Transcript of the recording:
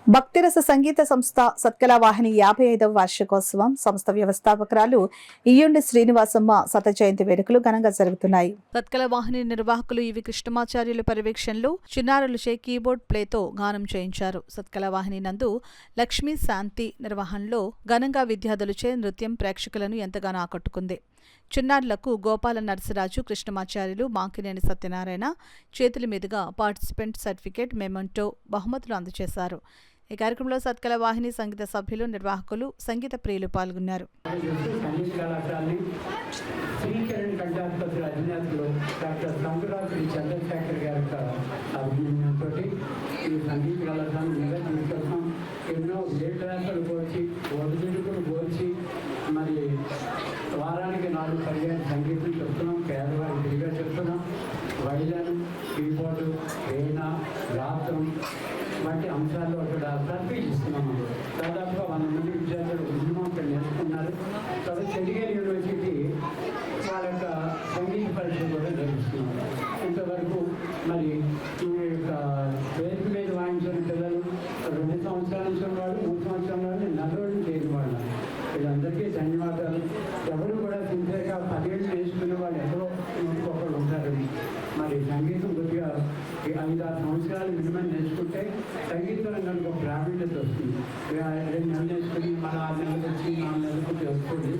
భక్తిరస సంగీత సంస్థ సత్కళవాహిని 55వ వార్షికోత్సవం సంస్థ వ్యవస్థాపకురాలు ఇయ్యుండి శ్రీనివాసమ్మ శత జయంతి వేడుకలు ఘనంగా జరుగుతున్నాయి. సత్కళవాహిని నిర్వాహకులు ఇవి కృష్ణమాచార్యుల పర్యవేక్షణలో చిన్నారులచే కీబోర్డ్ ప్లేతో గానం చేయించారు. సత్కళవాహిని నందు లక్ష్మీ శాంతి నిర్వహణలో ఘనంగా విద్యార్థులచే నృత్యం ప్రేక్షకులను ఎంతగానో ఆకట్టుకుంది. చిన్నారులకు గోపాల నరసరాజు, కృష్ణమాచార్యులు, మాకినేని సత్యనారాయణ చేతుల మీదుగా పార్టిసిపెంట్ సర్టిఫికేట్, మెమెంటో బహుమతులు అందజేశారు. ఈ కార్యక్రమంలో సత్కళవాహిని సంగీత సభ్యులు, నిర్వాహకులు, సంగీత ప్రియులు పాల్గొన్నారు. మరి వారానికి 4 పర్యాలు సంగీతం చెప్తున్నాం, పేదవారికి ఫ్రీగా చెప్తున్నాం. వైలన్, కీబోర్డు, వీణ, గాత్రం వంటి అంశాల్లో అక్కడ తర్ఫీదిస్తున్నాం. దాదాపుగా 100 మంది విద్యార్థులు మినిమం ఇక్కడ నేర్చుకున్నారు. తర్వాత చండీగఢ్ యూనివర్సిటీ వాళ్ళ యొక్క సంగీత పరీక్ష కూడా నిర్వహిస్తున్నారు. ఇంతవరకు మరి ఈ యొక్క పేరు మీద వాయించిన పిల్లలు 2 సంవత్సరాల నుంచి ఉన్నవాళ్ళు, 3 సంవత్సరాల వాళ్ళు, 4 రోజులు చేయని వాళ్ళు, వీళ్ళందరికీ ధన్యవాదాలు. ఎవరు కూడా సిన్సియర్గా 10 ఏళ్ళు నేర్చుకునే వాళ్ళు ఎక్కడో ఇంకొకరు ఉంటారు. మరి సంగీతం కొద్దిగా 5-6 సంవత్సరాలు మినిమం నేర్చుకుంటే సంగీత రంగానికి ఒక ప్రావీణ్యత వస్తుంది. 2 నెలలు నేర్చుకుని మన 6 నెలలకు వచ్చి 4 నెలలకు తెలుస్తుంది.